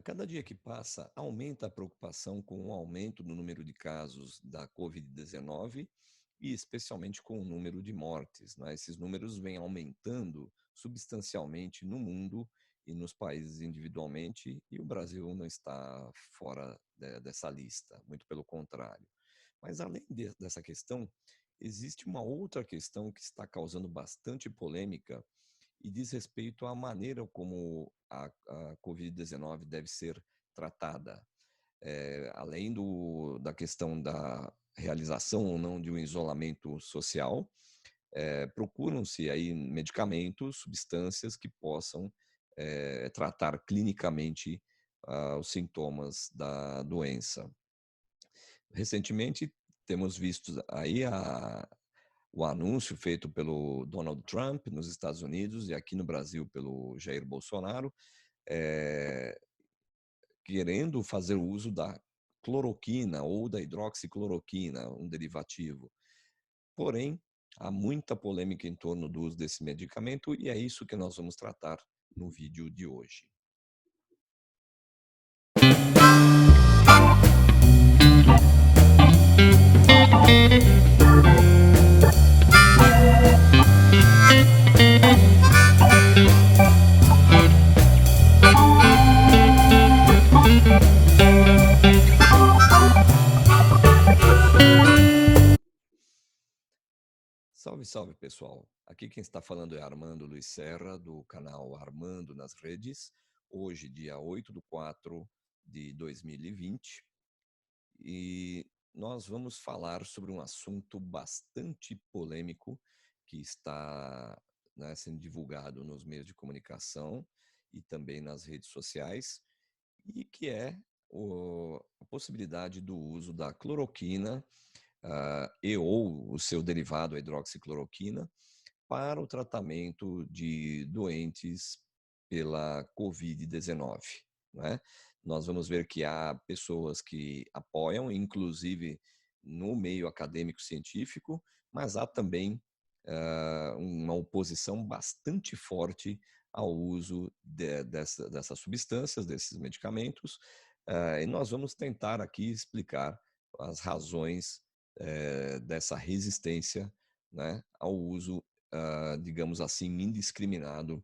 cada dia que passa, aumenta a preocupação com o aumento do número de casos da Covid-19 e especialmente com o número de mortes, né? Esses números vêm aumentando substancialmente no mundo e nos países individualmente, e o Brasil não está fora dessa lista, muito pelo contrário. Mas além dessa questão, existe uma outra questão que está causando bastante polêmica e diz respeito à maneira como a Covid-19 deve ser tratada. Além da questão da realização ou não de um isolamento social, procuram-se aí medicamentos, substâncias que possam tratar clinicamente os sintomas da doença. Recentemente, temos visto aí o anúncio feito pelo Donald Trump nos Estados Unidos e aqui no Brasil pelo Jair Bolsonaro, eh, querendo fazer o uso da cloroquina ou da hidroxicloroquina, um derivativo. Porém, há muita polêmica em torno do uso desse medicamento e é isso que nós vamos tratar no vídeo de hoje. Salve, salve, pessoal. Aqui quem está falando é Armando Luiz Serra, do canal Armando nas Redes. Hoje, dia 8/4 de 2020, e nós vamos falar sobre um assunto bastante polêmico que está, né, sendo divulgado nos meios de comunicação e também nas redes sociais, e que é a possibilidade do uso da cloroquina e ou o seu derivado, a hidroxicloroquina, para o tratamento de doentes pela Covid-19, né? Nós vamos ver que há pessoas que apoiam, inclusive no meio acadêmico científico, mas há também uma oposição bastante forte ao uso dessas substâncias, desses medicamentos, e nós vamos tentar aqui explicar as razões dessa resistência, né, ao uso, digamos assim, indiscriminado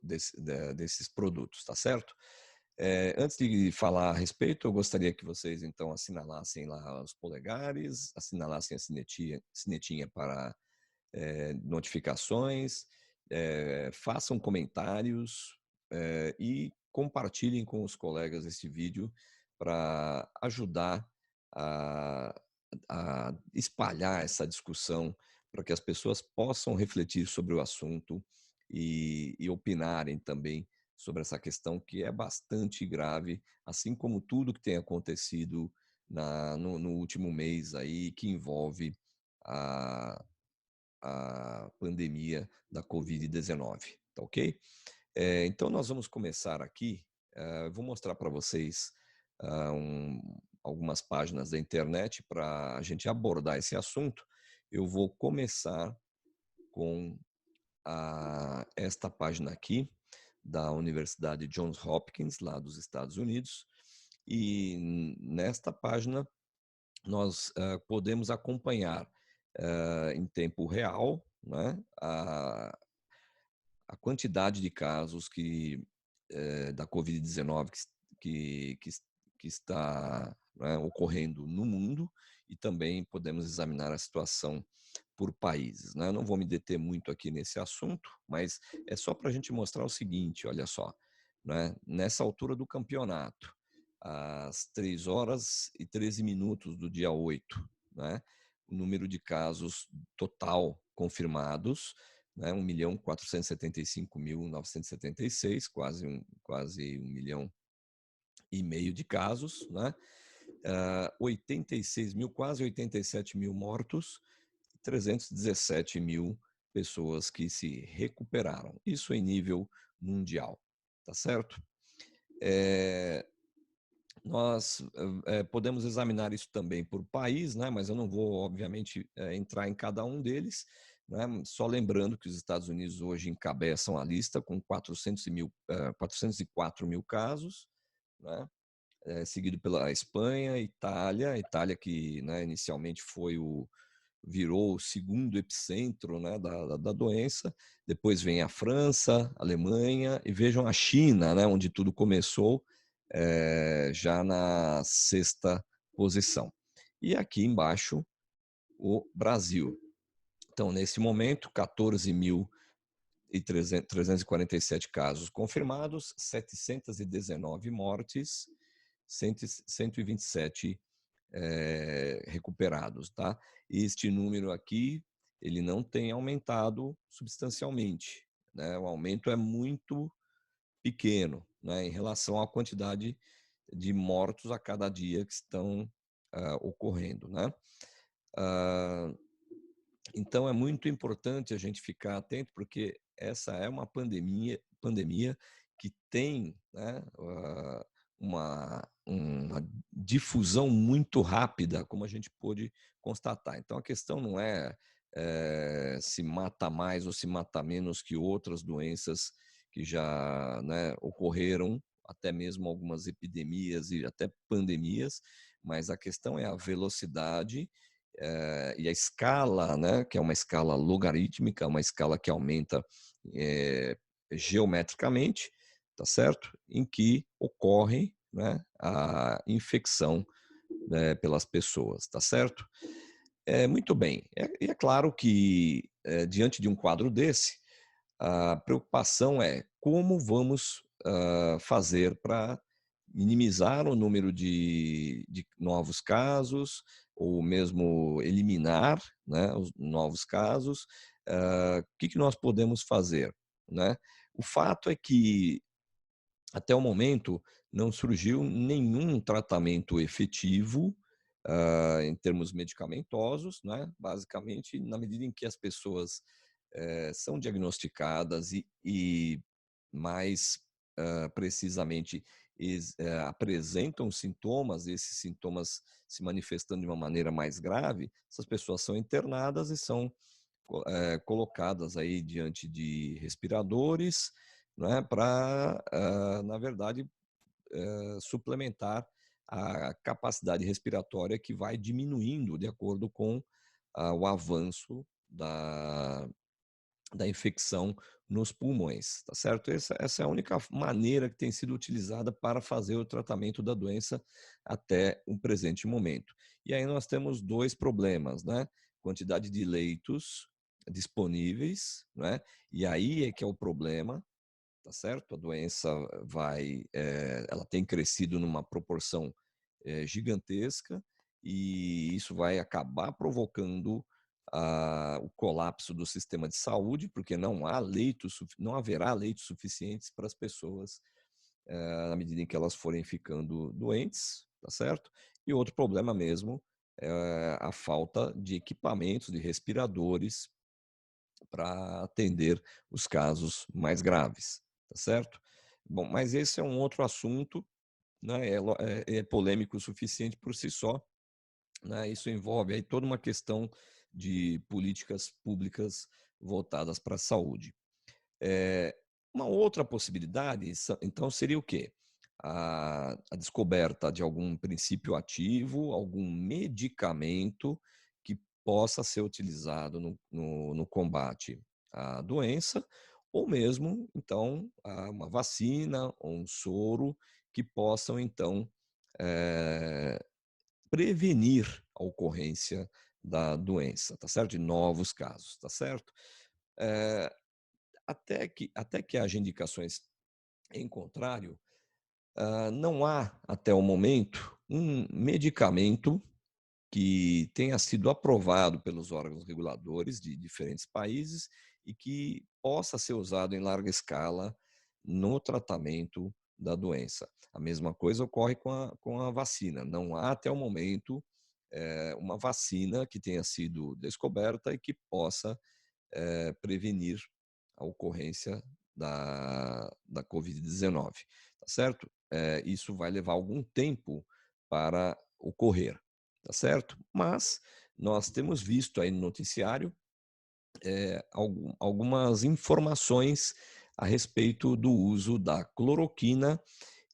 desses produtos, tá certo? Antes de falar a respeito, eu gostaria que vocês, então, assinalassem lá os polegares, assinalassem a sinetinha para notificações, façam comentários e compartilhem com os colegas este vídeo para ajudar a, a espalhar essa discussão, para que as pessoas possam refletir sobre o assunto e opinarem também sobre essa questão que é bastante grave, assim como tudo que tem acontecido no último mês aí, que envolve a, a pandemia da Covid-19, tá ok? Então nós vamos começar aqui, vou mostrar para vocês algumas páginas da internet para a gente abordar esse assunto. Eu vou começar com esta página aqui, da Universidade Johns Hopkins, lá dos Estados Unidos, e nesta página nós podemos acompanhar em tempo real, né, a quantidade de casos da Covid-19 que, que, que está, né, ocorrendo no mundo, e também podemos examinar a situação por países, né? Eu não vou me deter muito aqui nesse assunto, mas é só para a gente mostrar o seguinte, olha só, né? Nessa altura do campeonato, às 3h13 do dia 8, né? O número de casos total confirmados, né, 1.475.976, quase 1,5 milhão de casos, né? 86 mil, quase 87 mil mortos, 317 mil pessoas que se recuperaram. Isso em nível mundial, tá certo? Nós podemos examinar isso também por país, né? Mas eu não vou, obviamente, entrar em cada um deles. né? Só lembrando que os Estados Unidos hoje encabeçam a lista com 404 mil casos, né? Seguido pela Espanha, Itália, Itália que, né, inicialmente virou o segundo epicentro, né, da doença. Depois vem a França, a Alemanha e vejam a China, né, onde tudo começou, já na sexta posição. E aqui embaixo o Brasil. Então, nesse momento, 14.347 casos confirmados, 719 mortes, 127 recuperados, tá? Este número aqui, ele não tem aumentado substancialmente, né? O aumento é muito pequeno, né, em relação à quantidade de mortos a cada dia que estão ocorrendo, né? Uh, então é muito importante a gente ficar atento, porque essa é uma pandemia que tem, né, uma difusão muito rápida, como a gente pôde constatar. Então a questão não é se mata mais ou se mata menos que outras doenças que já, né, ocorreram, até mesmo algumas epidemias e até pandemias, mas a questão é a velocidade e a escala, né, que é uma escala logarítmica, uma escala que aumenta geometricamente, tá certo? Em que ocorre, né, a infecção, né, pelas pessoas, tá certo? Muito bem. E é claro que, diante de um quadro desse, a preocupação é como vamos fazer para minimizar o número de novos casos, ou mesmo eliminar, né, os novos casos. O que nós podemos fazer, né? O fato é que, até o momento, não surgiu nenhum tratamento efetivo em termos medicamentosos, né? Basicamente, na medida em que as pessoas são diagnosticadas e mais precisamente apresentam sintomas, esses sintomas se manifestando de uma maneira mais grave, essas pessoas são internadas e são colocadas aí diante de respiradores, né, para, na verdade, suplementar a capacidade respiratória que vai diminuindo de acordo com o avanço da infecção nos pulmões, tá certo? Essa é a única maneira que tem sido utilizada para fazer o tratamento da doença até o presente momento. E aí nós temos dois problemas, né? Quantidade de leitos disponíveis, né? E aí é que é o problema, tá certo? A doença ela tem crescido numa proporção gigantesca e isso vai acabar provocando o colapso do sistema de saúde, porque não haverá leitos suficientes para as pessoas na medida em que elas forem ficando doentes, tá certo? E outro problema mesmo é a falta de equipamentos, de respiradores para atender os casos mais graves, tá certo? Bom, mas esse é um outro assunto, né? É polêmico o suficiente por si só, né? Isso envolve aí toda uma questão de políticas públicas voltadas para a saúde. Uma outra possibilidade, então, seria o quê? A descoberta de algum princípio ativo, algum medicamento que possa ser utilizado no combate à doença, ou mesmo, então, uma vacina ou um soro que possam, então, eh, prevenir a ocorrência da doença, tá certo? De novos casos, tá certo? Eh, até que haja indicações em contrário, não há, até o momento, um medicamento que tenha sido aprovado pelos órgãos reguladores de diferentes países e que possa ser usado em larga escala no tratamento da doença. A mesma coisa ocorre com a vacina. Não há, até o momento, uma vacina que tenha sido descoberta e que possa prevenir a ocorrência da Covid-19, tá certo? Isso vai levar algum tempo para ocorrer, tá certo? Mas nós temos visto aí no noticiário algumas informações a respeito do uso da cloroquina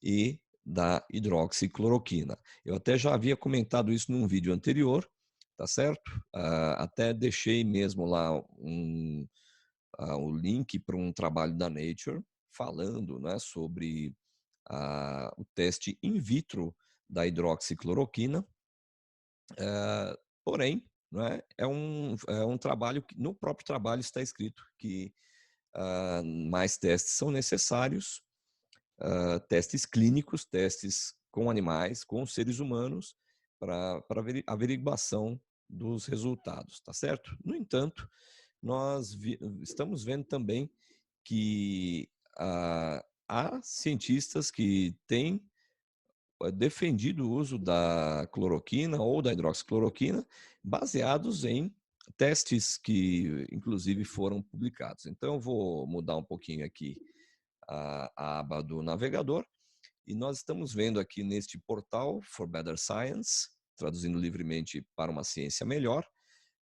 e da hidroxicloroquina. Eu até já havia comentado isso num vídeo anterior, tá certo? Até deixei mesmo lá o link para um trabalho da Nature falando, né, sobre o teste in vitro da hidroxicloroquina. Porém, né, é um trabalho que no próprio trabalho está escrito que mais testes são necessários, testes clínicos, testes com animais, com seres humanos, para averiguação dos resultados, tá certo? No entanto, nós estamos vendo também que há cientistas que têm defendido o uso da cloroquina ou da hidroxicloroquina, baseados em testes que, inclusive, foram publicados. Então, eu vou mudar um pouquinho aqui a aba do navegador, e nós estamos vendo aqui neste portal For Better Science, traduzindo livremente para uma ciência melhor,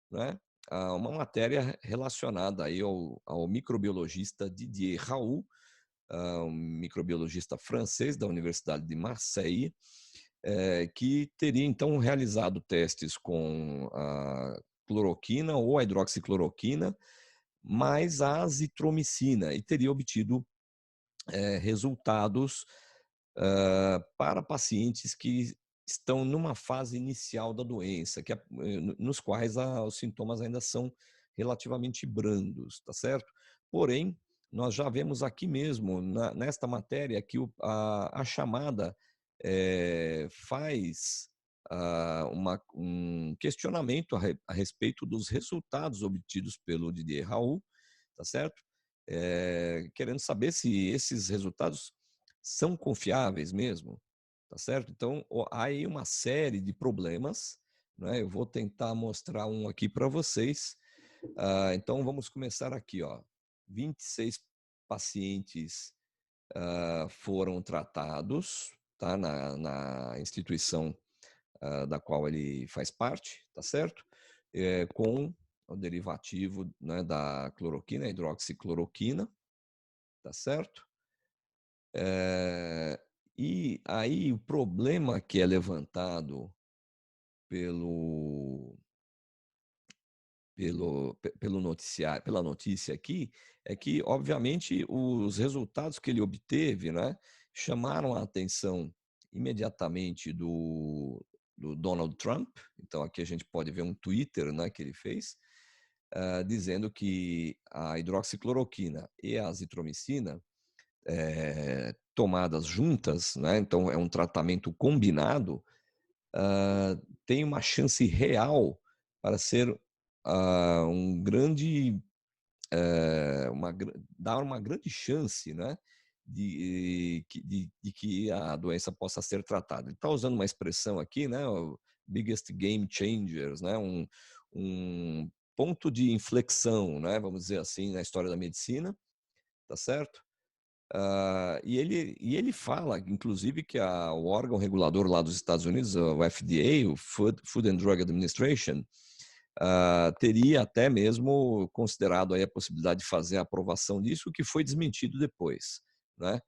né, uma matéria relacionada aí ao microbiologista Didier Raoult, um microbiologista francês da Universidade de Marseille, que teria então realizado testes com a cloroquina ou a hidroxicloroquina, mais a azitromicina, e teria obtido resultados para pacientes que estão numa fase inicial da doença, nos quais os sintomas ainda são relativamente brandos, tá certo? Porém, nós já vemos aqui mesmo, nesta matéria, que a chamada faz um questionamento a respeito dos resultados obtidos pelo Didier Raoult, tá certo? Querendo saber se esses resultados são confiáveis mesmo, tá certo? Então, há aí uma série de problemas, né? Eu vou tentar mostrar um aqui para vocês. Então, vamos começar aqui, ó. 26 pacientes foram tratados, tá? Na instituição da qual ele faz parte, tá certo? Com o derivativo, né, da cloroquina, a hidroxicloroquina, tá certo? E aí o problema que é levantado pelo pelo noticiário, pela notícia aqui, é que, obviamente, os resultados que ele obteve, né, chamaram a atenção imediatamente do Donald Trump. Então, aqui a gente pode ver um Twitter, né, que ele fez, dizendo que a hidroxicloroquina e a azitromicina, tomadas juntas, né, então é um tratamento combinado, tem uma chance real para ser um grande, dar uma grande chance, né, de que a doença possa ser tratada. Ele está usando uma expressão aqui, né, o biggest game changers, né, um ponto de inflexão, né, vamos dizer assim, na história da medicina, tá certo? E ele fala, inclusive, que o órgão regulador lá dos Estados Unidos, o FDA, o Food and Drug Administration, teria até mesmo considerado aí a possibilidade de fazer a aprovação disso, o que foi desmentido depois, né?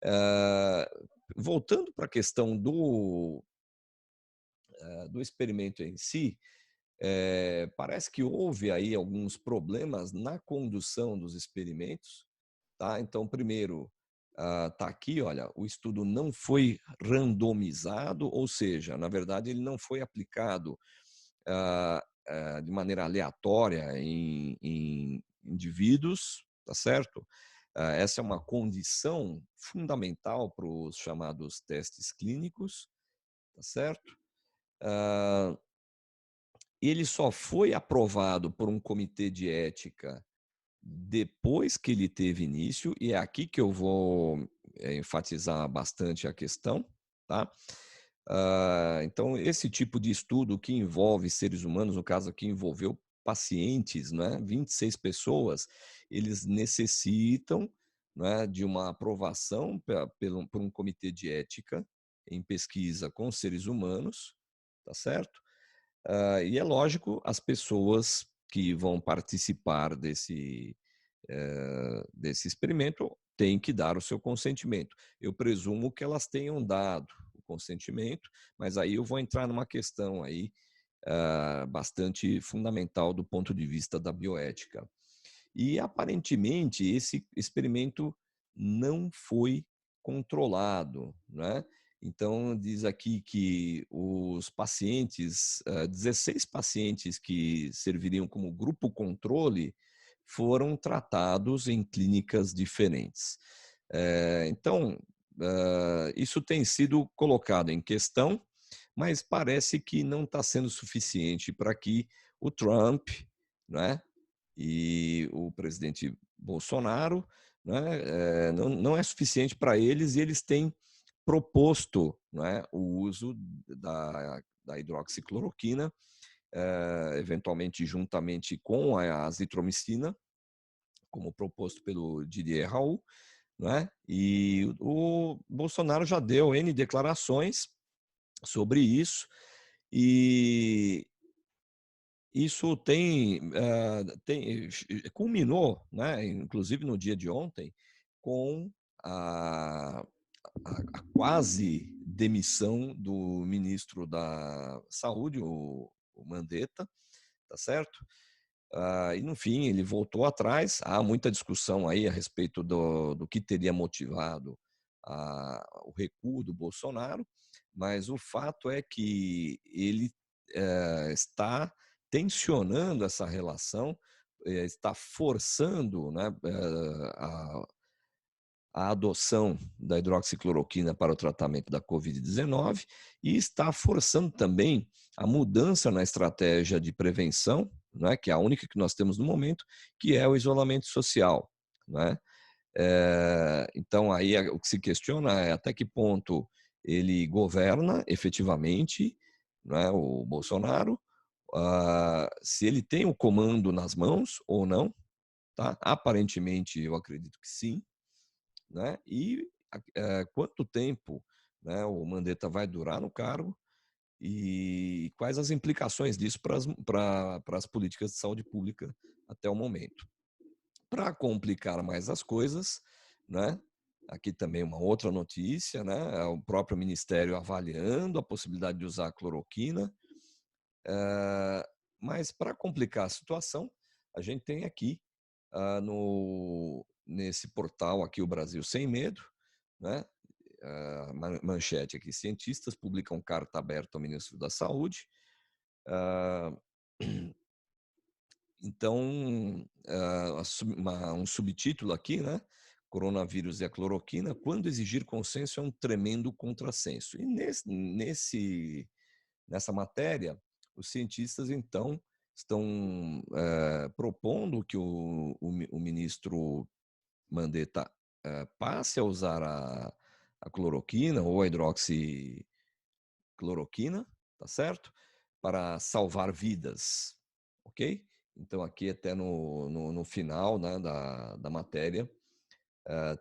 Ah, Voltando para a questão do experimento em si, parece que houve aí alguns problemas na condução dos experimentos, tá? Então, primeiro, tá aqui, olha, o estudo não foi randomizado, ou seja, na verdade, ele não foi aplicado de maneira aleatória em indivíduos, tá certo? Essa é uma condição fundamental para os chamados testes clínicos, tá certo? Ah, Ele só foi aprovado por um comitê de ética depois que ele teve início, e é aqui que eu vou enfatizar bastante a questão, tá? Então, esse tipo de estudo que envolve seres humanos, no caso aqui envolveu pacientes, né, 26 pessoas, eles necessitam, né, de uma aprovação por um comitê de ética em pesquisa com seres humanos, tá certo? E é lógico, as pessoas que vão participar desse experimento têm que dar o seu consentimento. Eu presumo que elas tenham dado o consentimento, mas aí eu vou entrar numa questão aí bastante fundamental do ponto de vista da bioética. E, aparentemente, esse experimento não foi controlado, né? Então, diz aqui que os pacientes, 16 pacientes que serviriam como grupo controle, foram tratados em clínicas diferentes. Então, isso tem sido colocado em questão, mas parece que não está sendo suficiente para que o Trump, né, e o presidente Bolsonaro, né, não é suficiente para eles, e eles têm proposto, né, o uso da hidroxicloroquina, eventualmente juntamente com a azitromicina, como proposto pelo Didier Raoult, né? E o Bolsonaro já deu N declarações sobre isso, e isso culminou, né, inclusive no dia de ontem, com a, a quase demissão do ministro da Saúde, o Mandetta, tá certo? E no fim ele voltou atrás. Há muita discussão aí a respeito do que teria motivado o recuo do Bolsonaro, mas o fato é que ele está tensionando essa relação, está forçando, né, a adoção da hidroxicloroquina para o tratamento da Covid-19 e está forçando também a mudança na estratégia de prevenção, né, que é a única que nós temos no momento, que é o isolamento social, né? Então, aí o que se questiona é até que ponto ele governa efetivamente, né, o Bolsonaro, se ele tem o comando nas mãos ou não, tá? Aparentemente, eu acredito que sim, né? E quanto tempo, né, o Mandetta vai durar no cargo e quais as implicações disso para as políticas de saúde pública até o momento. Para complicar mais as coisas, né? Aqui também uma outra notícia, né? O próprio Ministério avaliando a possibilidade de usar a cloroquina. Mas para complicar a situação, a gente tem aqui nesse portal aqui, o Brasil Sem Medo, né? Manchete aqui: cientistas publicam carta aberta ao ministro da Saúde. Então, um subtítulo aqui, né? Coronavírus e a cloroquina, quando exigir consenso é um tremendo contrassenso. E nessa matéria, os cientistas, então, estão propondo que o ministro Mandetta passe a usar a cloroquina ou a hidroxicloroquina, tá certo? Para salvar vidas, ok? Então, aqui até no final, né, da matéria,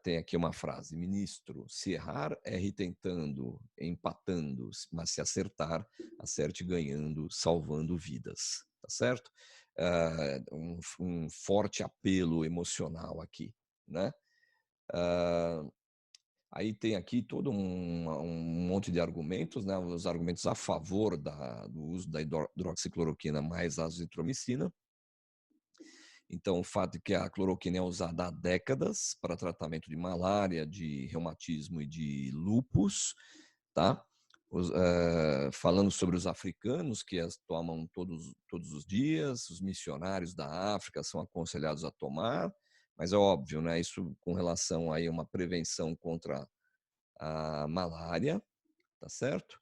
tem aqui uma frase: ministro, se errar, erre tentando, empatando, mas se acertar, acerte ganhando, salvando vidas, tá certo? Um forte apelo emocional aqui, né? Aí tem aqui todo um monte de argumentos, né? Os argumentos a favor do uso da hidroxicloroquina mais a azitromicina. Então, o fato de que a cloroquina é usada há décadas para tratamento de malária, de reumatismo e de lúpus, tá? Falando sobre os africanos que as tomam todos os dias, os missionários da África são aconselhados a tomar, mas é óbvio, né? Isso com relação aí a uma prevenção contra a malária, tá certo?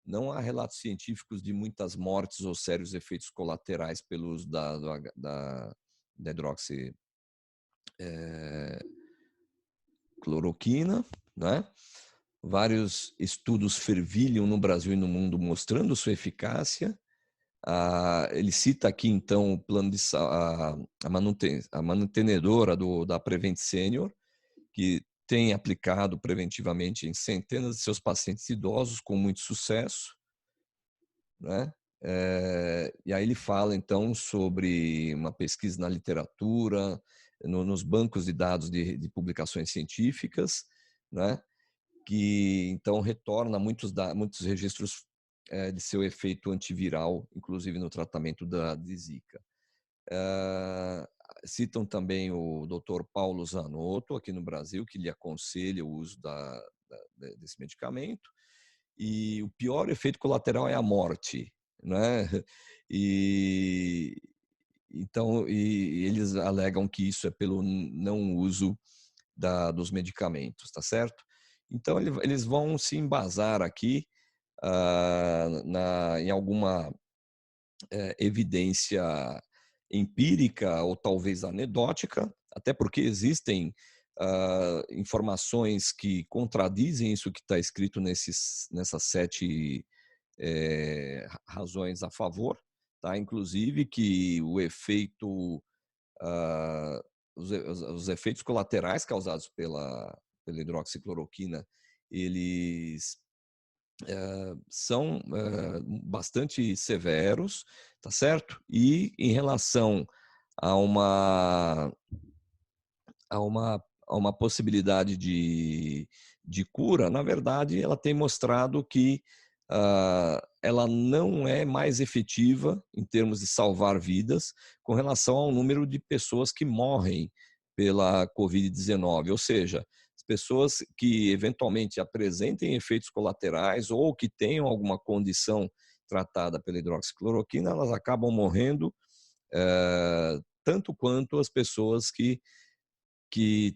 Não há relatos científicos de muitas mortes ou sérios efeitos colaterais pelo uso da hidroxicloroquina, né? Vários estudos fervilham no Brasil e no mundo mostrando sua eficácia. Ele cita aqui, então, o plano de a mantenedora da Prevent Senior, que tem aplicado preventivamente em centenas de seus pacientes idosos com muito sucesso, né? E aí ele fala, então, sobre uma pesquisa na literatura, nos bancos de dados de publicações científicas, né? Que, então, retorna muitos registros de seu efeito antiviral, inclusive no tratamento de Zika. Citam também o Dr. Paulo Zanotto, aqui no Brasil, que lhe aconselha o uso desse medicamento. E o pior efeito colateral é a morte, né? E então, eles alegam que isso é pelo não uso dos medicamentos, tá certo? Então, eles vão se embasar aqui em alguma evidência empírica ou talvez anedótica, até porque existem informações que contradizem isso que está escrito nessas 7 razões a favor, tá? Inclusive que o efeito, os efeitos colaterais causados pela hidroxicloroquina, eles são bastante severos, tá certo? E em relação a uma a uma possibilidade de cura, na verdade, ela tem mostrado que ela não é mais efetiva em termos de salvar vidas com relação ao número de pessoas que morrem pela Covid-19, ou seja, as pessoas que eventualmente apresentem efeitos colaterais ou que tenham alguma condição tratada pela hidroxicloroquina, elas acabam morrendo tanto quanto as pessoas que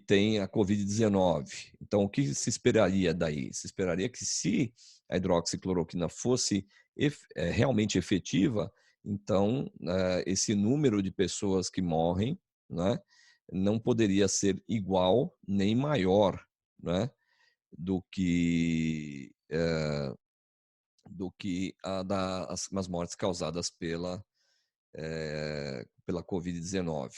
tem a Covid-19. Então, o que se esperaria daí? Se esperaria que se a hidroxicloroquina fosse realmente efetiva, então esse número de pessoas que morrem, né, não poderia ser igual nem maior, né, do que as mortes causadas pela Covid-19.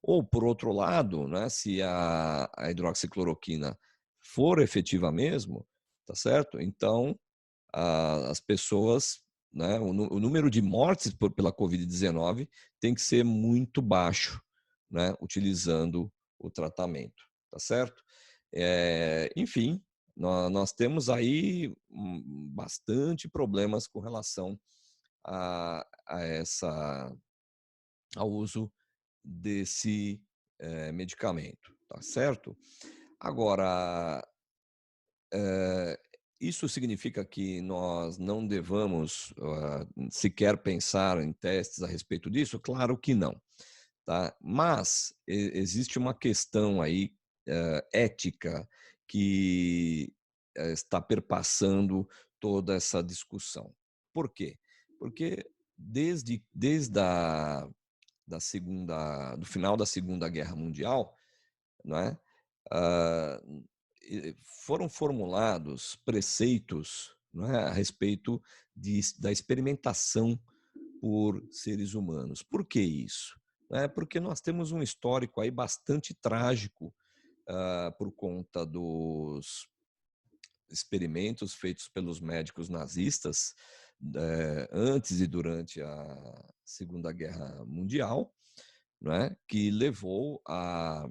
Ou, por outro lado, né, se a hidroxicloroquina for efetiva mesmo, tá certo? Então, as pessoas, né, o número de mortes pela Covid-19 tem que ser muito baixo, né, utilizando o tratamento, tá certo? Enfim, nós temos aí bastante problemas com relação a ao uso desse medicamento, tá certo? Agora, eh, isso significa que nós não devamos sequer pensar em testes a respeito disso? Claro que não, tá? Mas existe uma questão aí ética que está perpassando toda essa discussão. Por quê? Porque desde do final da Segunda Guerra Mundial, não é? Ah, foram formulados preceitos, não é, a respeito da experimentação por seres humanos. Por que isso? Porque nós temos um histórico aí bastante trágico por conta dos experimentos feitos pelos médicos nazistas antes e durante a Segunda Guerra Mundial, não é? Que levou a,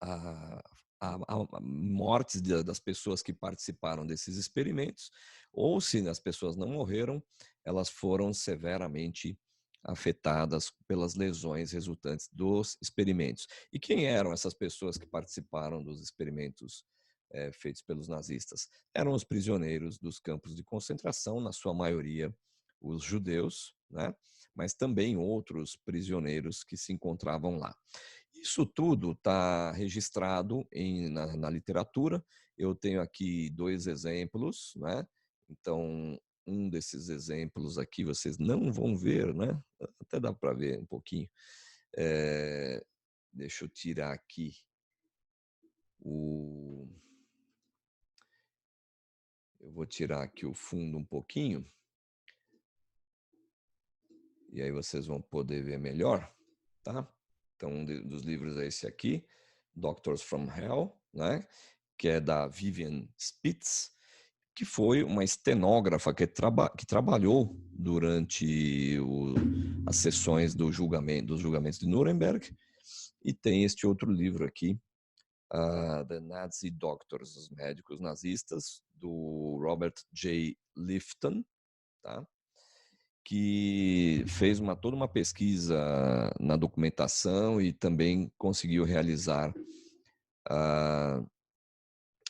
a mortes das pessoas que participaram desses experimentos, ou se as pessoas não morreram, elas foram severamente afetadas pelas lesões resultantes dos experimentos. E quem eram essas pessoas que participaram dos experimentos feitos pelos nazistas? Eram os prisioneiros dos campos de concentração, na sua maioria os judeus, né? Mas também outros prisioneiros que se encontravam lá. Isso tudo está registrado na literatura. Eu tenho aqui 2 exemplos, né? Então, um desses exemplos aqui vocês não vão ver, né? Até dá para ver um pouquinho. Deixa eu tirar aqui o. Eu vou tirar aqui o fundo um pouquinho, e aí vocês vão poder ver melhor, tá? Então, dos livros é esse aqui, Doctors from Hell, né? Que é da Vivian Spitz, que foi uma estenógrafa que trabalhou durante as sessões dos julgamentos de Nuremberg, e tem este outro livro aqui, The Nazi Doctors, os médicos nazistas, do Robert J. Lifton, tá? Que fez toda uma pesquisa na documentação e também conseguiu realizar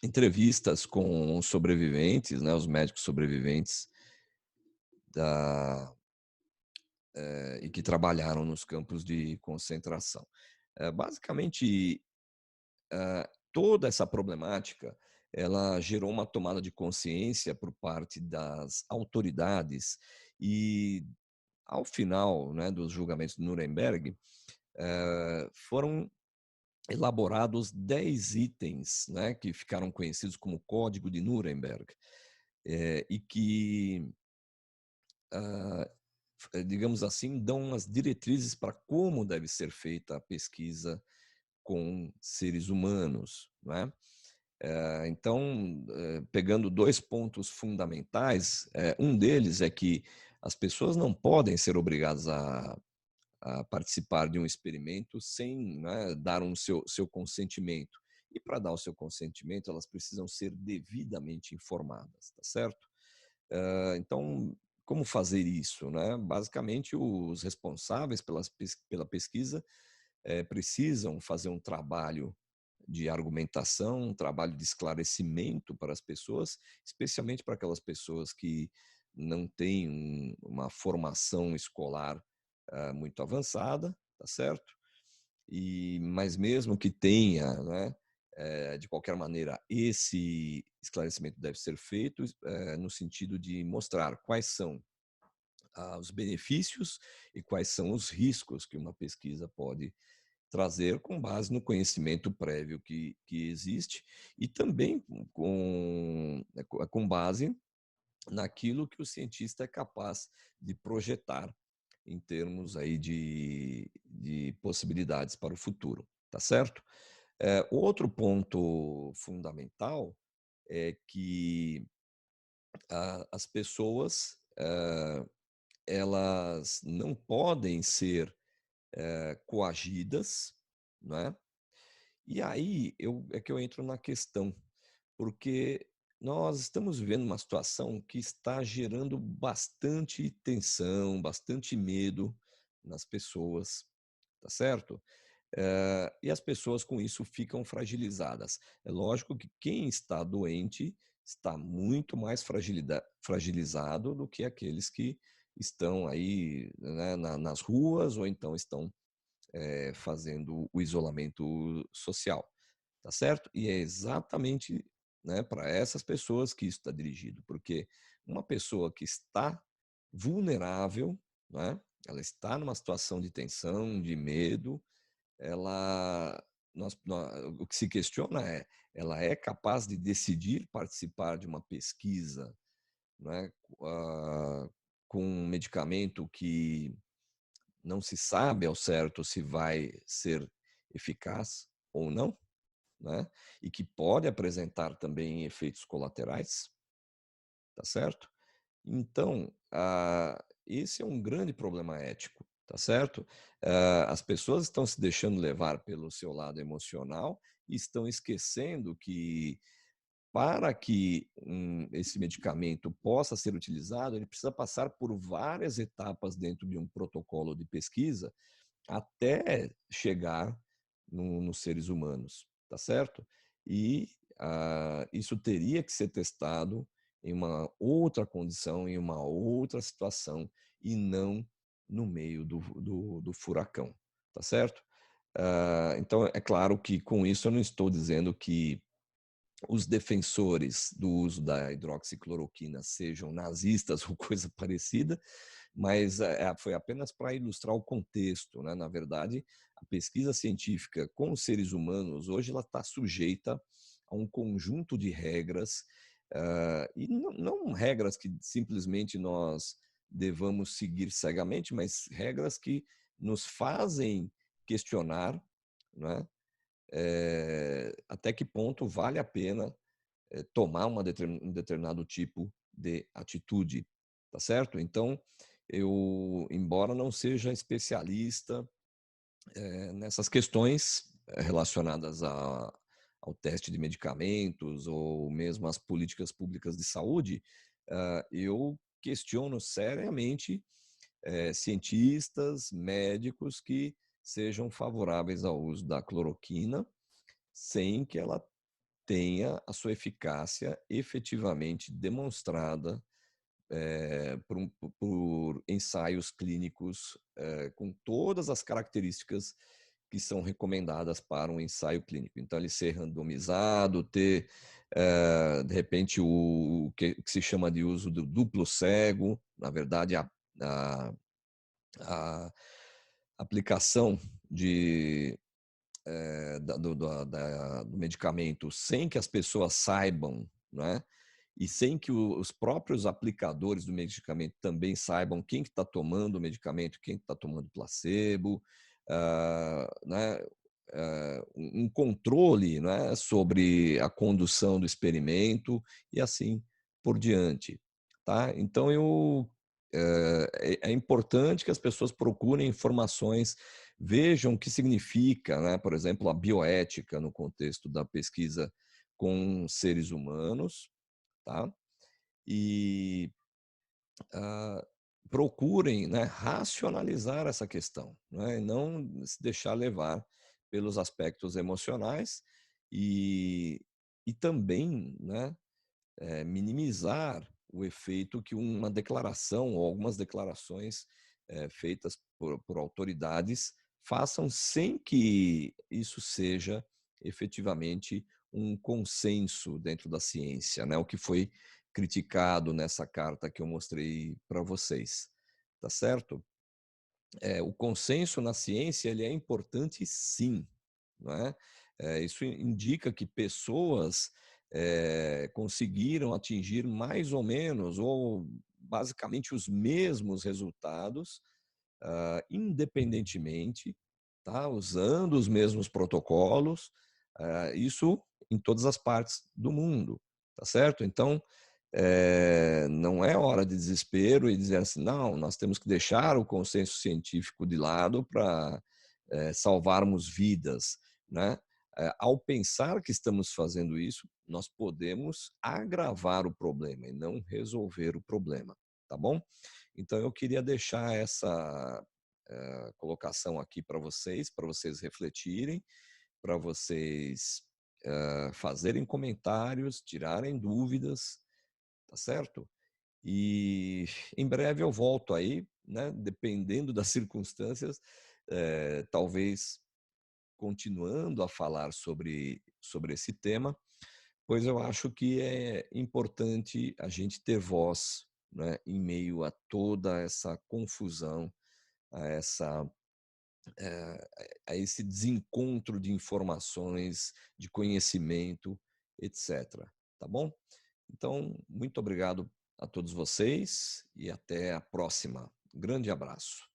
entrevistas com os sobreviventes, né, os médicos sobreviventes e que trabalharam nos campos de concentração. Basicamente, toda essa problemática, ela gerou uma tomada de consciência por parte das autoridades e, ao final, né, dos julgamentos de Nuremberg, foram elaborados 10 itens, né, que ficaram conhecidos como Código de Nuremberg, e que, digamos assim, dão umas diretrizes para como deve ser feita a pesquisa com seres humanos, né? Então, pegando 2 pontos fundamentais, um deles é que as pessoas não podem ser obrigadas a participar de um experimento sem, né, dar seu consentimento. E para dar o seu consentimento, elas precisam ser devidamente informadas, tá certo? Então, como fazer isso, né? Basicamente, os responsáveis pela pesquisa precisam fazer um trabalho de argumentação, um trabalho de esclarecimento para as pessoas, especialmente para aquelas pessoas que não têm uma formação escolar muito avançada, tá certo? Mas mesmo que tenha, né, de qualquer maneira, esse esclarecimento deve ser feito no sentido de mostrar quais são os benefícios e quais são os riscos que uma pesquisa pode trazer com base no conhecimento prévio que existe e também com base naquilo que o cientista é capaz de projetar em termos aí de possibilidades para o futuro, tá certo? Outro ponto fundamental é que as pessoas elas não podem ser coagidas, né? E aí é que eu entro na questão, porque nós estamos vivendo uma situação que está gerando bastante tensão, bastante medo nas pessoas, tá certo? E as pessoas com isso ficam fragilizadas. É lógico que quem está doente está muito mais fragilizado do que aqueles que estão aí, né, nas ruas ou então estão fazendo o isolamento social, tá certo? E é exatamente, né, para essas pessoas que isso está dirigido, porque uma pessoa que está vulnerável, né, ela está numa situação de tensão, de medo, ela, o que se questiona ela é capaz de decidir participar de uma pesquisa, né, com um medicamento que não se sabe ao certo se vai ser eficaz ou não, né? E que pode apresentar também efeitos colaterais, tá certo? Então, esse é um grande problema ético, tá certo? As pessoas estão se deixando levar pelo seu lado emocional e estão esquecendo que para que esse medicamento possa ser utilizado, ele precisa passar por várias etapas dentro de um protocolo de pesquisa até chegar nos seres humanos, tá certo? E isso teria que ser testado em uma outra condição, em uma outra situação, e não no meio do furacão, tá certo? Então, é claro que com isso eu não estou dizendo que os defensores do uso da hidroxicloroquina sejam nazistas ou coisa parecida, mas foi apenas para ilustrar o contexto, né? Na verdade, a pesquisa científica com os seres humanos hoje ela está sujeita a um conjunto de regras e não regras que simplesmente nós devamos seguir cegamente, mas regras que nos fazem questionar, né? Até que ponto vale a pena tomar um determinado tipo de atitude, tá certo? Então, eu, embora não seja especialista nessas questões relacionadas ao teste de medicamentos ou mesmo às políticas públicas de saúde, eu questiono seriamente cientistas, médicos que sejam favoráveis ao uso da cloroquina, sem que ela tenha a sua eficácia efetivamente demonstrada por ensaios clínicos com todas as características que são recomendadas para um ensaio clínico. Então, ele ser randomizado, ter, de repente, o que se chama de uso do duplo cego, na verdade, a aplicação do medicamento sem que as pessoas saibam, né? E sem que os próprios aplicadores do medicamento também saibam quem que está tomando o medicamento, quem está tomando placebo, né? Um controle, né, sobre a condução do experimento e assim por diante. Tá? Então, é importante que as pessoas procurem informações, vejam o que significa, né, por exemplo, a bioética no contexto da pesquisa com seres humanos, tá? E procurem, né, racionalizar essa questão, né, e não se deixar levar pelos aspectos emocionais e, e também, né, minimizar o efeito que uma declaração ou algumas declarações feitas por autoridades façam sem que isso seja efetivamente um consenso dentro da ciência, né? O que foi criticado nessa carta que eu mostrei para vocês, tá certo? O consenso na ciência ele é importante, sim, não é? Isso indica que pessoas conseguiram atingir mais ou menos ou basicamente os mesmos resultados, independentemente, tá? Usando os mesmos protocolos, isso em todas as partes do mundo, tá certo? Então, não é hora de desespero e dizer assim, não, nós temos que deixar o consenso científico de lado para salvarmos vidas, né? Ao pensar que estamos fazendo isso, nós podemos agravar o problema e não resolver o problema, tá bom? Então, eu queria deixar essa colocação aqui para vocês refletirem, para vocês fazerem comentários, tirarem dúvidas, tá certo? E em breve eu volto aí, né? Dependendo das circunstâncias, talvez continuando a falar sobre esse tema, pois eu acho que é importante a gente ter voz, né, em meio a toda essa confusão, a essa a esse desencontro de informações, de conhecimento, etc. Tá bom? Então, muito obrigado a todos vocês e até a próxima. Grande abraço.